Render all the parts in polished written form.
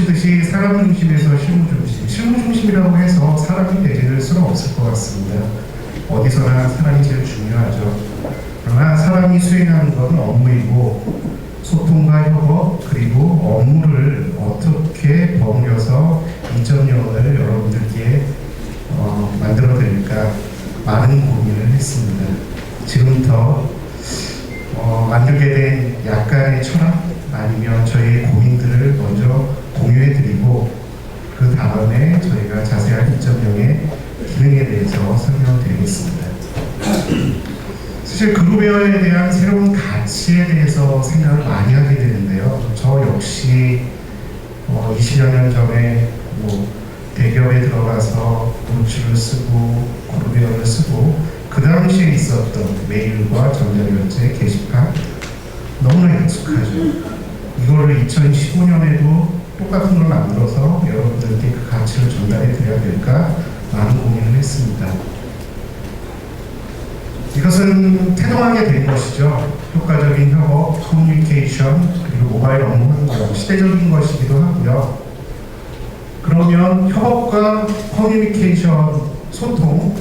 보시듯이 사람 중심에서 실무 중심, 실무 중심이라고 해서 사람이 배제될 수는 없을 것 같습니다. 어디서나 사람이 제일 중요하죠. 그러나 사람이 수행하는 것은 업무이고 소통과 협업 그리고 업무를 어떻게 버무려서 2.0을 여러분들께 만들어 드릴까 많은 고민을 했습니다. 지금부터 만들게 된 약간의 철학 아니면 저희의 고민들을 먼저 공유해 드리고 그 다음에 저희가 자세한 2.0의 기능에 대해서 설명을 드리겠습니다. 사실 그룹웨어에 대한 새로운 가치에 대해서 생각을 많이 하게 되는데요. 저 역시 20여 년 전에 대기업에 들어가서 노출을 쓰고 그룹웨어를 쓰고 그 당시에 있었던 메일과 전자결제 게시판 너무나 익숙하죠. 이거를 2015년에도 똑같은 걸 만들어서 여러분들께 그 가치를 전달해 드려야 될까 많은 고민을 했습니다. 이것은 태동하게 된 것이죠. 효과적인 협업, 커뮤니케이션, 그리고 모바일 업무 환경, 시대적인 것이기도 하고요. 그러면 협업과 커뮤니케이션, 소통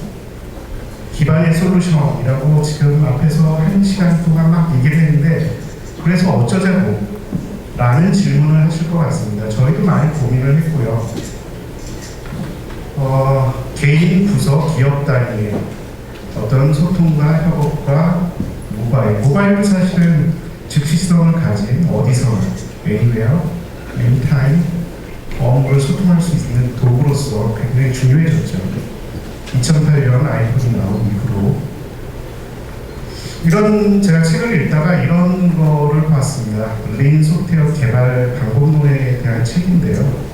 기반의 솔루션이라고 지금 앞에서 1시간 동안 막 얘기를 했는데 그래서 어쩌자고 라는 질문을 하실 것 같습니다. 저희도 많이 고민을 했고요. 개인, 부서, 기업 단위의 어떤 소통과 협업과 모바일도 사실은 즉시성을 가진 어디서나 anywhere, anytime 업무를 소통할 수 있는 도구로서 굉장히 중요해졌죠. 2008년 아이폰이 나온 이후로 제가 책을 읽다가 이런 거를 봤습니다. 린 소프트웨어 개발 방법론에 대한 책인데요.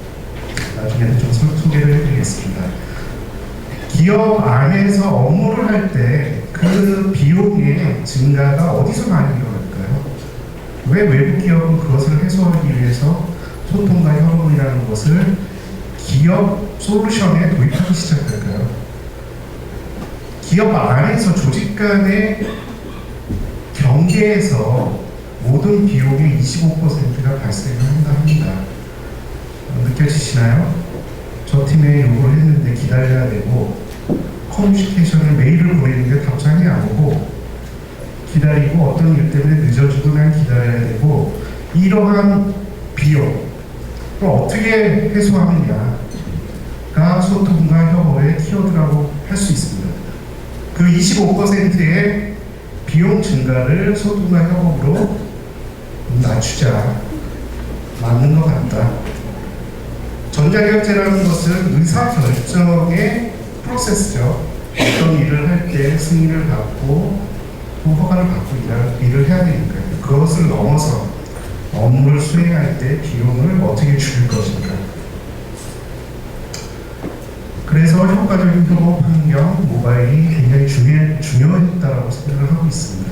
나중에는 좀 소개를 해드리겠습니다. 기업 안에서 업무를 할 때 그 비용의 증가가 어디서 많이 일어날까요? 왜 외부 기업은 그것을 해소하기 위해서 소통과 협업이라는 것을 기업 솔루션에 도입하기 시작할까요? 기업 안에서 조직 간의 경계에서 모든 비용의 25%가 발생을 한다 합니다. 느껴지시나요? 저 팀에 요구를 했는데 기다려야 되고 커뮤니케이션을 메일을 보내는데 답장이 안 오고 기다리고 어떤 일 때문에 늦어지고 난 기다려야 되고 이러한 비용을 어떻게 해소하느냐가 소통과 협업의 키워드라고 할 수 있습니다. 그 25%의 비용 증가를 소통과 협업으로 낮추자 맞는 것 같다. 전자결제라는 것은 의사결정의 프로세스죠. 어떤 일을 할 때 승인을 받고 허가를 받고 일을 해야 되니까요. 그것을 넘어서 업무를 수행할 때 비용을 어떻게 줄일 것인가. 그래서 효과적인 협업 환경, 모바일이 굉장히 중요했다고 생각을 하고 있습니다.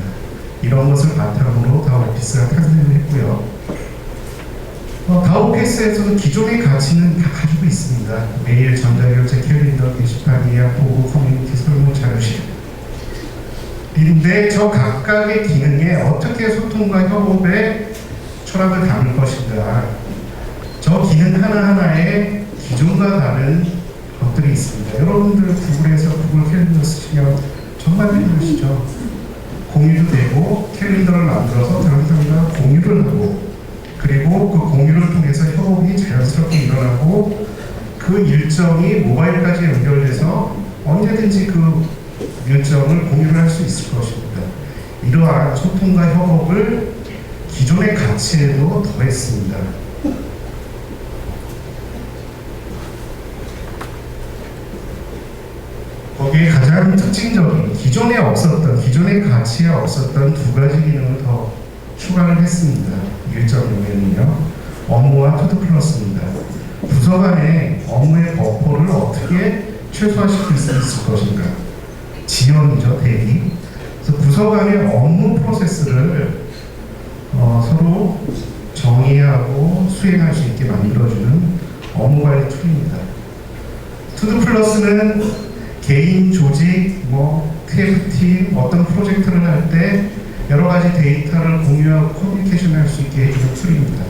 이런 것을 바탕으로 다오피스가 탄생을 했고요. 다오피스에서는 기존의 가치는 다 가지고 있습니다. 메일, 전자결제, 캘린더, 게시판, 예약, 보고, 커뮤니티, 설문, 자료실. 인데 저 각각의 기능에 어떻게 소통과 협업의 철학을 담을 것인가. 저 기능 하나하나에 기존과 다른 것들이 있습니다. 여러분들 구글에서 구글 캘린더 쓰시면 정말 편하시죠. 공유도 되고 캘린더를 만들어서 다른 사람과 공유를 하고 그리고 그 공유를 통해서 협업이 자연스럽게 일어나고 그 일정이 모바일까지 연결돼서 언제든지 그 일정을 공유를 할 수 있을 것입니다. 이러한 소통과 협업을 기존의 가치에도 더했습니다. 거기에 가장 특징적인 기존의 가치에 없었던 두 가지 기능을 더 추가를 했습니다. 1.0에는요. 업무와 투두 플러스입니다. 부서 간의 업무의 버퍼를 어떻게 최소화시킬 수 있을 것인가. 지연이죠, 대기. 그래서 부서 간의 업무 프로세스를 서로 정의하고 수행할 수 있게 만들어주는 업무 관리 툴입니다. 투두 플러스는 개인, 조직, TFT, 어떤 프로젝트를 할 때 여러 가지 데이터를 공유하고 커뮤니케이션 할 수 있게 해주는 툴입니다.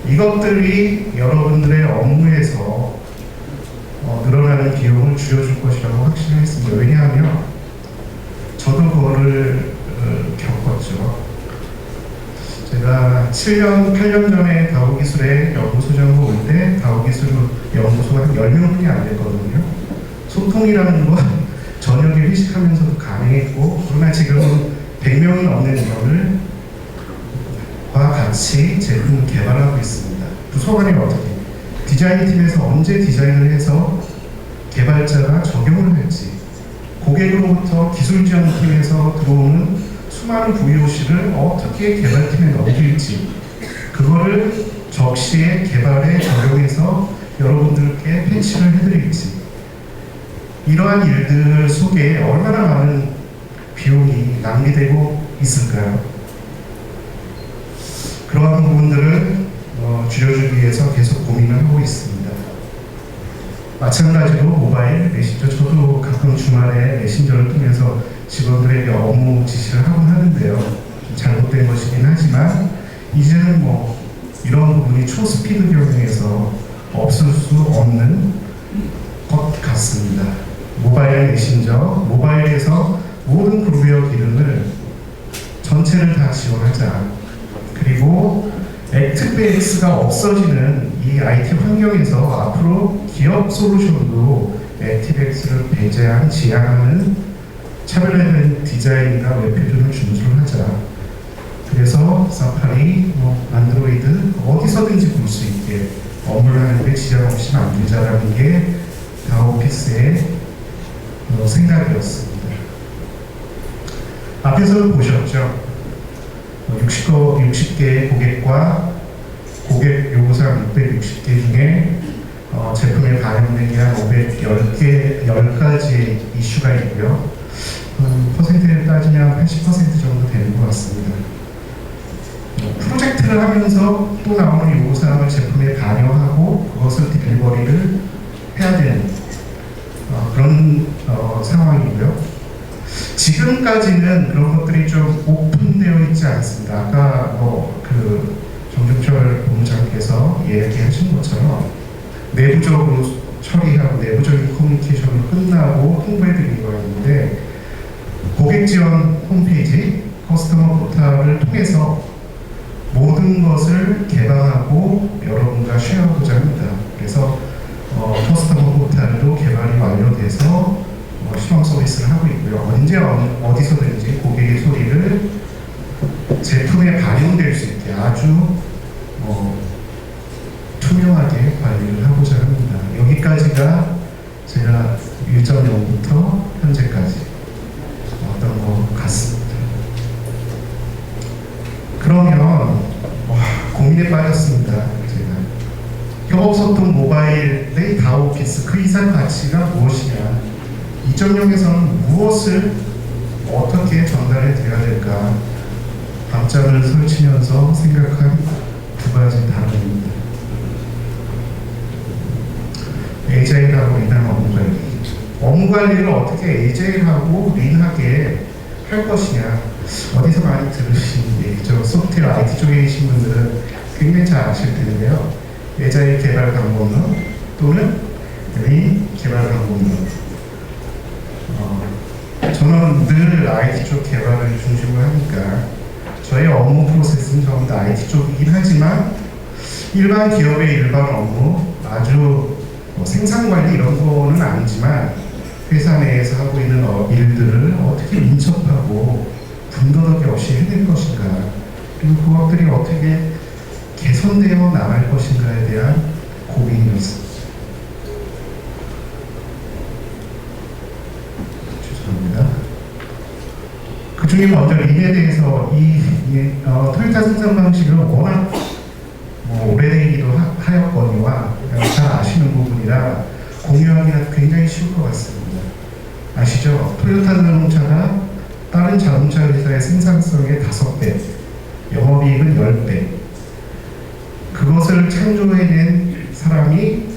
이것들이 여러분들의 업무에서 늘어나는 비용을 줄여줄 것이라고 확신했습니다. 왜냐하면 저도 그거를 겪었죠. 제가 7년, 8년 전에 다우기술의 연구소장으로 올 때 다우기술 연구소가 한 10명뿐이 안 됐거든요. 소통이라는 건 저녁에 회식하면서도 가능했고, 그러나 지금은 100명이 넘는 인원을 과 같이 제품을 개발하고 있습니다. 부서간이 어떻게, 디자인팀에서 언제 디자인을 해서 개발자가 적용을 할지, 고객으로부터 기술지원팀에서 들어오는 수많은 VOC를 어떻게 개발팀에 넘길지, 그거를 적시에 개발에 적용해서 여러분들께 패치를 해드릴지, 이러한 일들 속에 얼마나 많은 비용이 낭비되고 있을까요? 그러한 부분들을 줄여주기 위해서 계속 고민을 하고 있습니다. 마찬가지로 모바일 메신저, 저도 가끔 주말에 메신저를 통해서 직원들에게 업무 지시를 하곤 하는데요. 좀 잘못된 것이긴 하지만 이제는 이런 부분이 초스피드 경영에서 없을 수 없는 것 같습니다. 모바일 메신저, 모바일에서 모든 그룹웨어 기능을 전체를 다 지원하자. 그리고 액트베이스가 없어지는 이 IT 환경에서 앞으로 기업 솔루션도 액티베이스를 배제한 지향하는 차별화된 디자인과 웹 표준을 준수를 하자. 그래서 사파리, 안드로이드 어디서든지 볼 수 있게 업무를 하는데 지장 없이 만들자라는 게 다오피스의 생각이었습니다. 앞에서 보셨죠? 60개의 고객과 고객 요구사항 660개 중에 제품에 반영된 게 한 10가지의 이슈가 있고요. 퍼센트를 따지면 80% 정도 되는 것 같습니다. 프로젝트를 하면서 또 나오는 요구사항을 제품에 반영하고 그것을 딜리버리를 해야 되는 그런 상황이고요. 지금까지는 그런 것들이 좀 오픈되어 있지 않습니다. 아까 정종철 본부장께서 얘기하신 것처럼 내부적으로 처리하고 내부적인 커뮤니케이션으로 끝나고 홍보해드리는 거였는데, 고객 지원 홈페이지, 커스터머 포털을 통해서 모든 것을 개방하고 여러분과 쉐어하고자 합니다. 그래서 커스터머 포털도 개발이 완료돼서 시범 서비스를 하고 있고요. 언제 어디서든지 고객의 소리를 제품에 반영될 수 있게 아주 투명하게 관리를 하고자 합니다. 여기까지가 제가 1.0부터 현재까지 어떤 것 같습니다. 그러면 고민에 빠졌습니다. 제가 협업소통 모바일의 다오피스 그 이상 가치가 무엇이냐, 2.0에서는 무엇을 어떻게 전달해 드려야 될까, 밤잠을 설치면서 생각한 두 가지 단어입니다. 에이자일하고 린한 업무관리. 업무관리를 어떻게 에이자일하고 린하게 할 것이냐, 어디서 많이 들으신 얘기죠. 소프트웨어 IT 쪽에 계신 분들은 굉장히 잘 아실 텐데요. 에이자일 개발 방법론 또는 린 개발 방법론. 저는 늘 IT 쪽 개발을 중심으로 하니까 저의 업무 프로세스는 전부 다 IT 쪽이긴 하지만 일반 기업의 일반 업무, 아주 생산관리 이런 거는 아니지만 회사 내에서 하고 있는 일들을 어떻게 민첩하고 분더덕이 없이 해낼 것인가, 그리고 그것들이 어떻게 개선되어 나갈 것인가에 대한 고민이었습니다. 그 중에 먼저 린에 대해서 토요타 생산 방식은 워낙 오래되기도 하였거니와 잘 아시는 부분이라 공유하기가 굉장히 쉬울 것 같습니다. 아시죠? 토요타 자동차가 다른 자동차 회사의 생산성의 5배, 영업이익은 10배. 그것을 창조해낸 사람이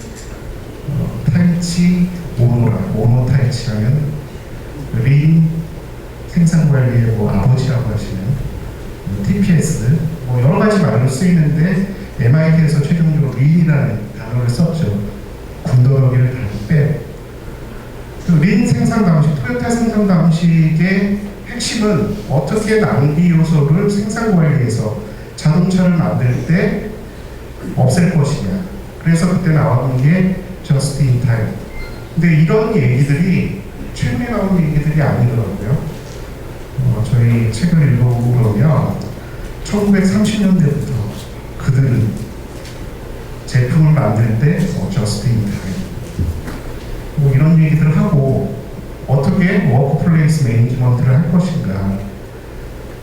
타이치 오노 타이치라면 린 생산관리의 아버지라고 하시는 TPS, 여러 가지 말로 쓰이는데 MIT에서 최종적으로 린이라는 단어를 썼죠. 군더더기를 다 빼. 린 생산 방식, 토요타 생산 방식의 핵심은 어떻게 낭비 요소를 생산 관리해서 자동차를 만들 때 없앨 것이냐. 그래서 그때 나왔던 게 just in time. 근데 이런 얘기들이 최근에 나온 얘기들이 아니더라고요. 저희 책을 읽어보면 1930년대부터 그들은 제품을 만들 때 just in time 뭐 이런 얘기들을 하고 어떻게 워크플레이스 매니지먼트를 할 것인가.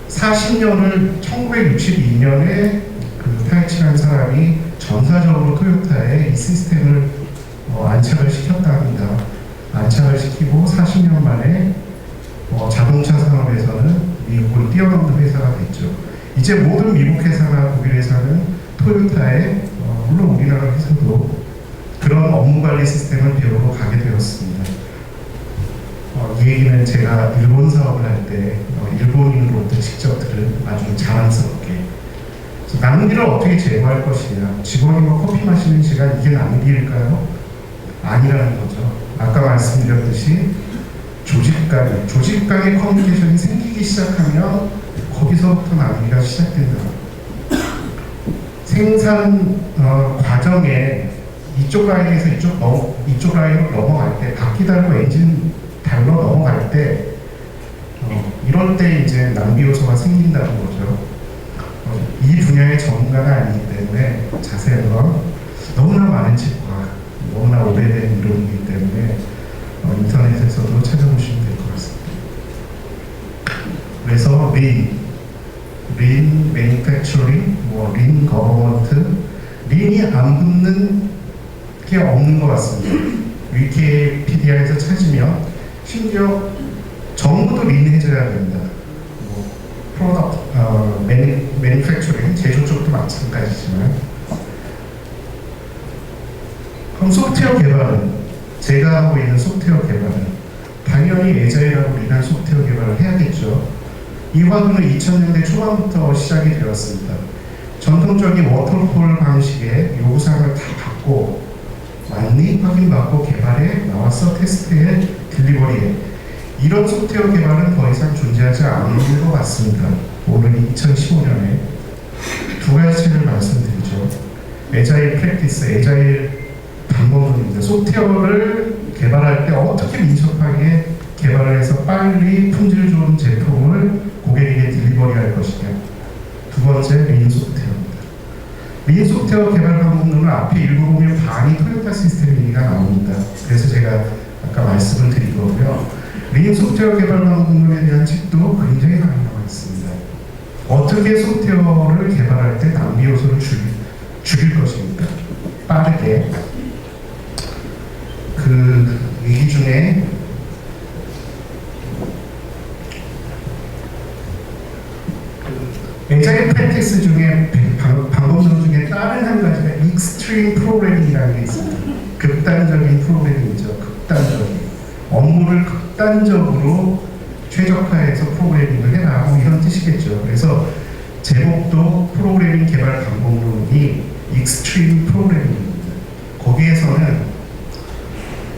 40년을 1962년에 그 타이치라는 사람이 전사적으로 토요타에 이 시스템을 안착을 시켰다 합니다. 안착을 시키고 40년 만에 자동차 산업에서는 미국을 뛰어넘는 회사가 됐죠. 이제 모든 미국 회사나 독일 회사는 토요타에 물론 우리나라 회사도 그런 업무 관리 시스템을 배우러 가게 되었습니다. 이 얘기는 제가 일본 사업을 할 때 일본인으로부터 직접 들은 아주 자랑스럽게 낭비를 어떻게 제거할 것이냐. 직원과 커피 마시는 시간 이게 낭비일까요? 아니라는 거죠. 아까 말씀드렸듯이 조직 간의 커뮤니케이션이 생기기 시작하면 거기서부터 낭비가 시작된다. 생산 과정에 이쪽 라인에서 이쪽 라인으로 넘어갈 때 바퀴 달고 엔진 달러 넘어갈 때 이럴 때 이제 낭비 요소가 생긴다는 거죠. 이 분야의 전문가가 아니기 때문에 자세한 건 너무나 많은 책과 너무나 오래된 이론이기 때문에 인터넷에서도 찾아보시면 될 것 같습니다. 그래서 린 매니팩처링, 린 거버먼트, 린이 안 붙는 게 없는 것 같습니다. 위키피디아에서 찾으면 심지어 정부도 린 해줘야 된다. 프로덕트, 매니팩처링, 제조 쪽도 마찬가지지만. 그럼 소프트웨어 개발은, 제가 하고 있는 소프트웨어 개발은 당연히 에자일하고 린한 소프트웨어 개발을 해야겠죠. 이 화두는 2000년대 초반부터 시작이 되었습니다. 전통적인 워터폴 방식의 요구사항을 다 받고 완리 확인받고 개발에 나와서 테스트에 딜리버리에 이런 소프트웨어 개발은 더 이상 존재하지 않는 것 같습니다. 오늘 2015년에 두 가지 책을 말씀드리죠. 에자일 프랙티스, 에자일 방법론입니다. 소프트웨어를 개발할 때 어떻게 민첩하게 개발을 해서 빨리 품질 좋은 제품을 고객에게 딜리버리할 것이냐. 두 번째, 린 소프트웨어입니다. 린 소프트웨어 개발 방법론을 앞에 읽어보면 반이 토요타 시스템 얘기가 나옵니다. 그래서 제가 아까 말씀을 드린 거고요. 린 소프트웨어 개발 방법론에 대한 책도 굉장히 많이 나와 있습니다. 어떻게 소프트웨어를 개발할 때 낭비 요소를 줄일 것입니까? 빠르게. 그 얘기 중에 에자일 프랙티스 중에 방법론 중에 다른 한 가지가 익스트림 프로그래밍이라는 게 있습니다. 극단적인 프로그래밍이죠. 극단적인 업무를 극단적으로 최적화해서 프로그래밍을 해라 뭐 이런 뜻이겠죠. 그래서 제목도 프로그래밍 개발 방법론이 익스트림 프로그래밍입니다. 거기에서는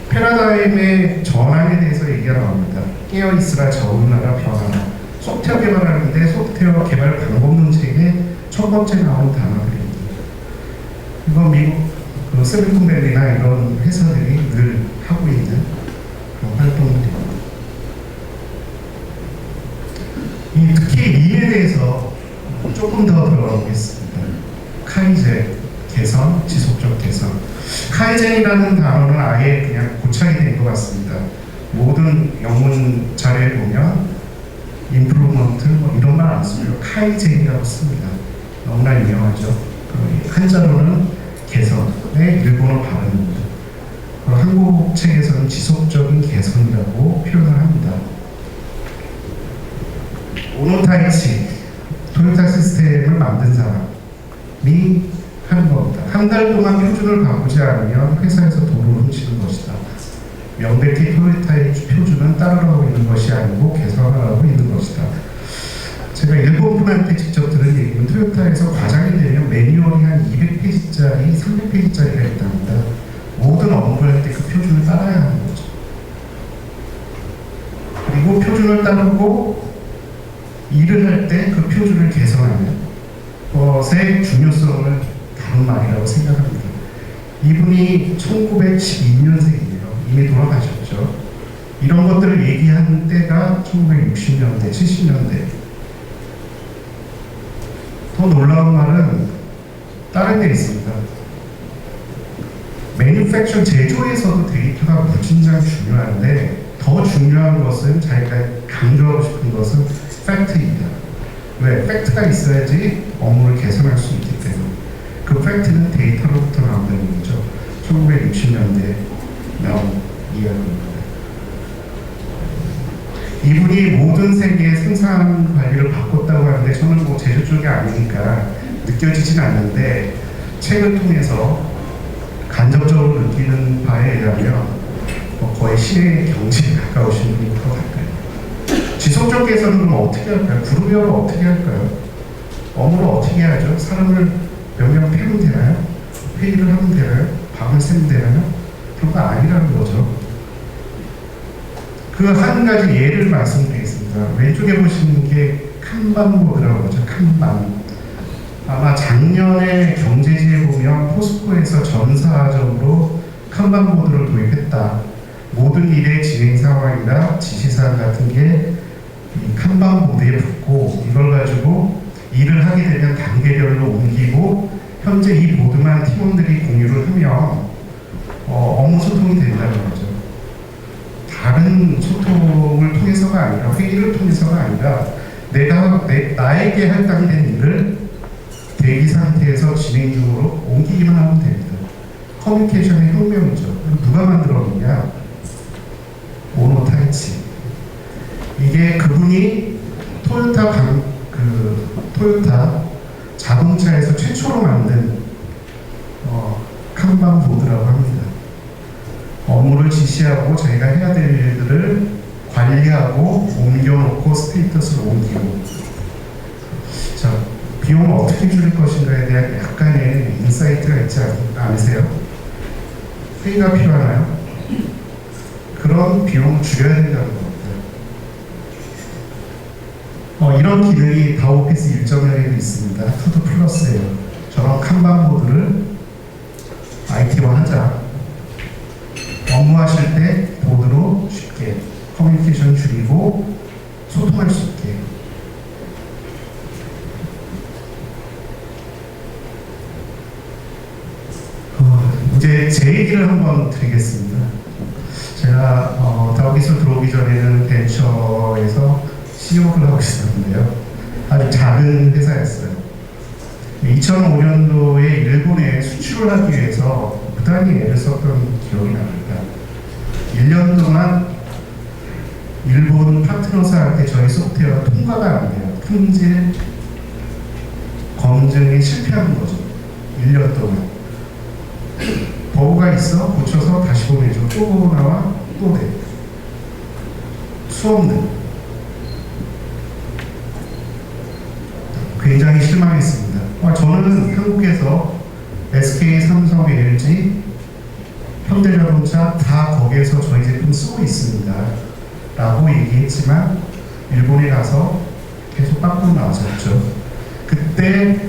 패러다임의 전환에 대해서 얘기가 나옵니다. 깨어있으라 적응하라 변하라. 소프트웨어 개발하는데 소프트웨어 개발 방법론 책에 첫 번째 나온 단어들입니다. 이건 미국 실리콘밸리나 이런 회사들이 늘 하고 있는 그런 활동들입니다. 특히 린에 대해서 조금 더 들어보겠습니다. 카이젠, 개선, 지속적 개선. 카이젠이라는 단어는 아예 그냥 고착이 된 것 같습니다. 모든 영문 자료에 보면 임프루먼트 뭐 이런 말 안 쓰고요. 카이젠이라고 씁니다. 너무나 유명하죠. 한자로는 개선의 일본어 발음입니다. 한국 책에서는 지속적인 개선이라고 표현을 합니다. 오노타이치, 토요타 시스템을 만든 사람이 하는 겁니다. 한 달 동안 표준을 바꾸지 않으면 회사에서 돈을 훔치는 것이다. 명백히 토요타의 표준은 따르라고 있는 것이 아니고 개선하라고 있는 것이다. 제가 일본 분한테 직접 들은 얘기는 토요타에서 과장이 되면 매뉴얼이 한 200페이지짜리, 300페이지짜리가 있답니다. 모든 업무를 할 때 그 표준을 따라야 하는 거죠. 그리고 표준을 따르고 일을 할 때 그 표준을 개선하는 것의 중요성을 다룬 말이라고 생각합니다. 이분이 1912년생이에요. 이미 돌아가셨죠. 이런 것들을 얘기하는 때가 1960년대, 70년대. 더 놀라운 말은 다른 데 있습니다. 매니팩처 제조에서도 데이터가 무진장 중요한데 더 중요한 것은 자기가 강조하고 싶은 것은 팩트입니다. 왜? 팩트가 있어야지 업무를 개선할 수 있기 때문에 그 팩트는 데이터로부터 나온다는 거죠. 1960년대 나온 이야기입니다. 이분이 모든 세계의 생산 관리를 바꿨다고 하는데 저는 뭐 제조 쪽이 아니니까 느껴지진 않는데 책을 통해서 간접적으로 느끼는 바에 의하면 거의 신의 경지에 가까우신 분인 것 같아요. 지속적에서는 그럼 어떻게 할까요? 그룹별로 어떻게 할까요? 업무를 어떻게 하죠? 사람을 몇 명 패면 되나요? 회의를 하면 되나요? 밥을 새면 되나요? 그런 거 아니라는 거죠. 그 한 가지 예를 말씀드리겠습니다. 왼쪽에 보시는 게 칸반보드라고 하죠. 칸반. 아마 작년에 경제지에 보면 포스코에서 전사적으로 칸반보드를 도입했다. 모든 일의 진행 상황이나 지시사항 같은 게 이 칸반보드에 붙고 이걸 가지고 일을 하게 되면 단계별로 옮기고 현재 이 보드만 팀원들이 공유를 하면 업무 소통이 된다는 거죠. 다른 소통을 통해서가 아니라 회의를 통해서가 아니라 나에게 할당된 일을 대기 상태에서 진행 중으로 옮기기만 하면 됩니다. 커뮤니케이션의 혁명이죠. 누가 만들었느냐? 오노 타이치. 이게 그분이 토요타 자동차에서 최초로 만든 칸반 보드라고 합니다. 업무를 지시하고 자기가 해야 될 일들을 관리하고 옮겨놓고 스테이터스를 옮기고. 자, 비용을 어떻게 줄일 것인가에 대한 약간의 인사이트가 있지 않으세요? 회의가 필요하나요? 그런 비용을 줄여야 된다는 겁니다. 이런 기능이 다오피스 1.0에도 있습니다. 투두 플러스예요. 저런 칸반보드를 IT화 하자. 업무하실 때 보드로 쉽게 커뮤니케이션 줄이고 소통할 수 있게. 이제 제 얘기를 한번 드리겠습니다. 제가 다오기술 들어오기 전에는 벤처에서 CEO를 하고 있었는데요. 아주 작은 회사였어요. 2005년도에 일본에 수출을 하기 위해서 부단히 애를 썼던 기억이 납니다. 1년 동안 일본 파트너사한테 저희 소프트웨어가 통과가 안 돼요. 품질 검증에 실패하는 거죠. 1년 동안. 버그가 있어 고쳐서 다시 보내줘. 또 버그 나와 또 돼. 수없는. 굉장히 실망했습니다. 저는 한국에서 SK, 삼성, LG, 현대자동차 다 거기에서 저희 제품 쓰고 있습니다. 라고 얘기했지만 일본에 가서 계속 빵꾸로 나왔었죠. 그때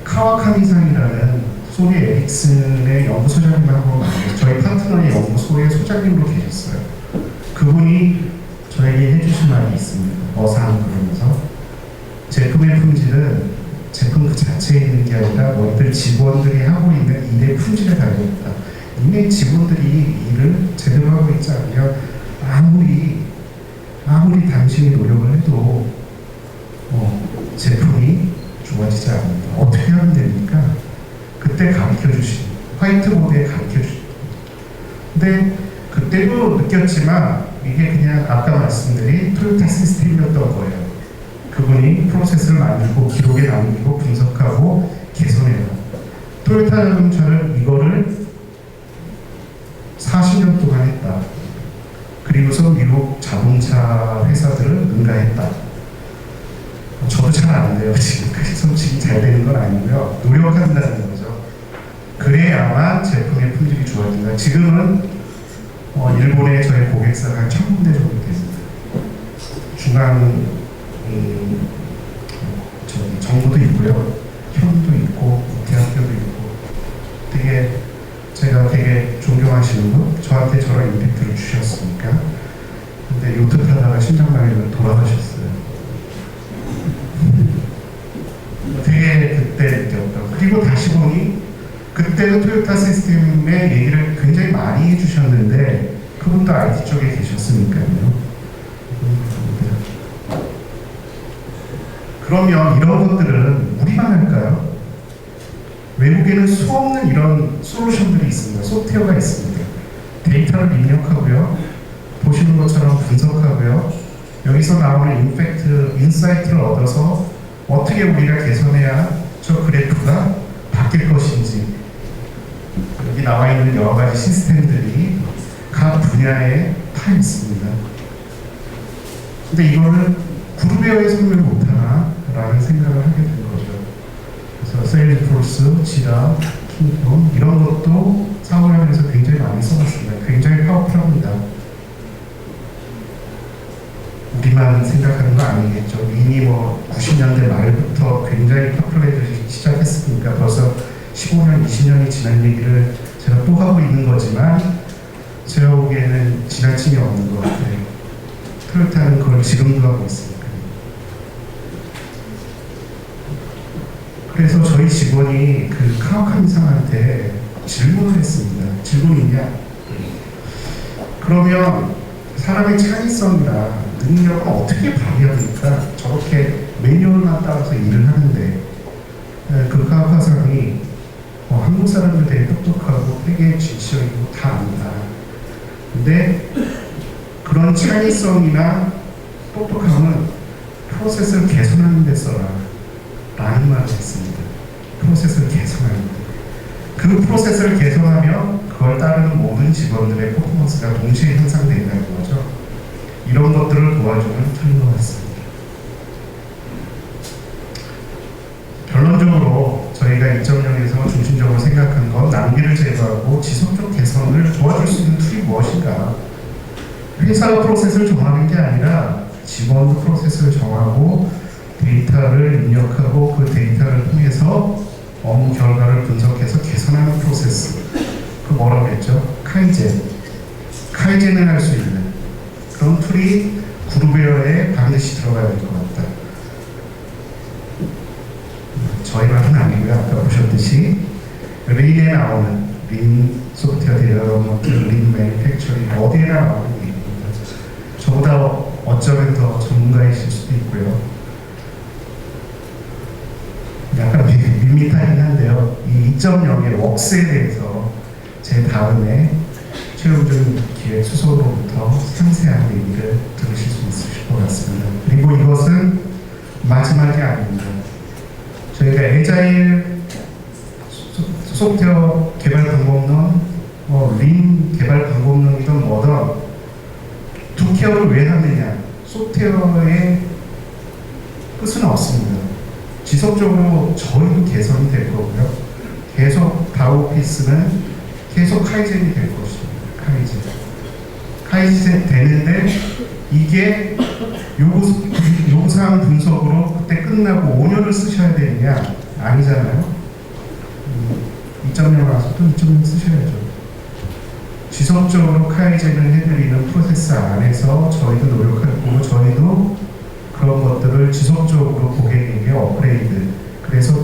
카와카미상이라는 소니 에릭슨의 연구소장님하고 만나서 저희 파트너의 연구소의 소장님으로 계셨어요. 그분이 저에게 해주신 말이 있습니다. 어상 그러면서 제품의 품질은 제품 그 자체에 있는 게 아니라 너희들 직원들이 하고 있는 일의 품질에 달려있다. 이미 직원들이 일을 제대로 하고 있지 않으면 아무리 당신이 노력을 해도 제품이 좋아지지 않는다. 어떻게 하면 됩니까? 그때 가르쳐주신 화이트보드에 가르쳐주신. 근데 그때도 느꼈지만 이게 그냥 아까 말씀드린 토요타 시스템이었던 거예요. 그분이 프로세스를 만들고 기록에 남기고 분석하고 개선해요. 토요타 자동차는 이거를 40년 동안 했다. 그리고서 미국 자동차 회사들을 능가했다. 저도 잘 안 돼요. 지금까지 솔직히 잘 되는 건 아니고요. 노력한다는 거죠. 그래야만 제품의 품질이 좋아진다. 지금은 일본의 저희 고객사가 한 1,000군데 정도 됩니다. 중앙 정부도 있고요. 현도 있고 대학교도 있고 제가 되게 존경하시는 분, 저한테 저런 임팩트를 주셨으니까. 근데 요트 타다가 심장마비로 돌아가셨어요. 되게 그때 느꼈던. 그리고 다시 보니 그때도 토요타 시스템의 얘기를 굉장히 많이 해주셨는데 그분도 IT 쪽에 계셨으니까요. 그러면 이런 것들은 우리만 할까요? 외국에는 수없는 이런 솔루션들이 있습니다. 소프트웨어가 있습니다. 데이터를 입력하고요. 보시는 것처럼 분석하고요. 여기서 나오는 인사이트를 얻어서 어떻게 우리가 개선해야 저 그래프가 바뀔 것인지, 여기 나와 있는 여러 가지 시스템들이 각 분야에 다 있습니다. 근데 이거를 그룹웨어에 설명 못하나? 라는 생각을 하게 된 거죠. 그래서 세일즈포스, 지라, 킹폰 이런 것도 사업을 하면서 굉장히 많이 써봤습니다. 굉장히 파워풀합니다. 우리만 생각하는 거 아니겠죠. 이미 90년대 말부터 굉장히 파퓰레이터시 시작했으니까 벌써 15년, 20년이 지난 얘기를 제가 또 하고 있는 거지만 제가 보기에는 지나침이 없는 것 같아요. 토요타는 그걸 지금도 하고 있으니까. 그래서 저희 직원이 그 카와카미-상한테 질문을 했습니다. 질문이 있냐? 그러면 사람의 창의성이나 능력을 어떻게 발휘합니까? 저렇게 매뉴얼만 따라서 일을 하는데. 그 카와카미-상이 한국 사람들 되게 똑똑하고 되게 지적이고 다 안다. 근데 그런 창의성이나 똑똑함은 프로세스를 개선하는 데 써라 라는 말을 했습니다. 프로세스를 개선하는 데. 그 프로세스를 개선하면 그걸 따르는 모든 직원들의 퍼포먼스가 동시에 향상된다는 거죠. 이런 것들을 도와주는 툴인 것 같습니다. 결론적으로 저희가 2.0에서 중심적으로 생각한 건 낭비를 제거하고 지속적 개선을 도와줄 수 있는 툴이 무엇인가. 회사가 프로세스를 정하는 게 아니라 직원도 프로세스를 정하고 데이터를 입력하고 그 데이터를 통해서 업무 결과를 분석해서 개선하는 프로세스. 그 뭐라고 했죠? 카이젠을 할 수 있는 그런 툴이 그룹웨어에 반드시 들어가야 될 것 같다. 저희 말은 아니고요. 아까 보셨듯이 린에 나오는 린 소프트웨어 데벨롭먼트, 린 매니팩처링 어디에나 나오는 얘기입니다. 저보다 어쩌면 더 전문가이실 수도 있고요. 약간 밋밋하긴 한데요. 이 2.0의 웍스에 대해서 제 다음에 최우준 기획 수석으로부터 상세한 얘기를 들으실 수 있으실 것 같습니다. 그리고 이것은 마지막이 아닙니다. 저희가 에자일 소프트웨어 개발 방법론, 린 개발 방법론이든 뭐든 두 케어를 왜 하느냐. 소프트웨어의 끝은 없습니다. 지속적으로 저희도 개선이 될 거고요. 계속 바오피스는 계속 카이젠이 될 것입니다. 카이젠 되는데 이게 요구사항 분석으로 그때 끝나고 5년을 쓰셔야 되느냐? 아니잖아요. 2.0 와서 또 2.0 쓰셔야죠. 지속적으로 카이젠을 해드리는 프로세스 안에서 저희도 노력할 거고 저희도 그런 것들을 지속적으로 고객에게 업그레이드, 그래서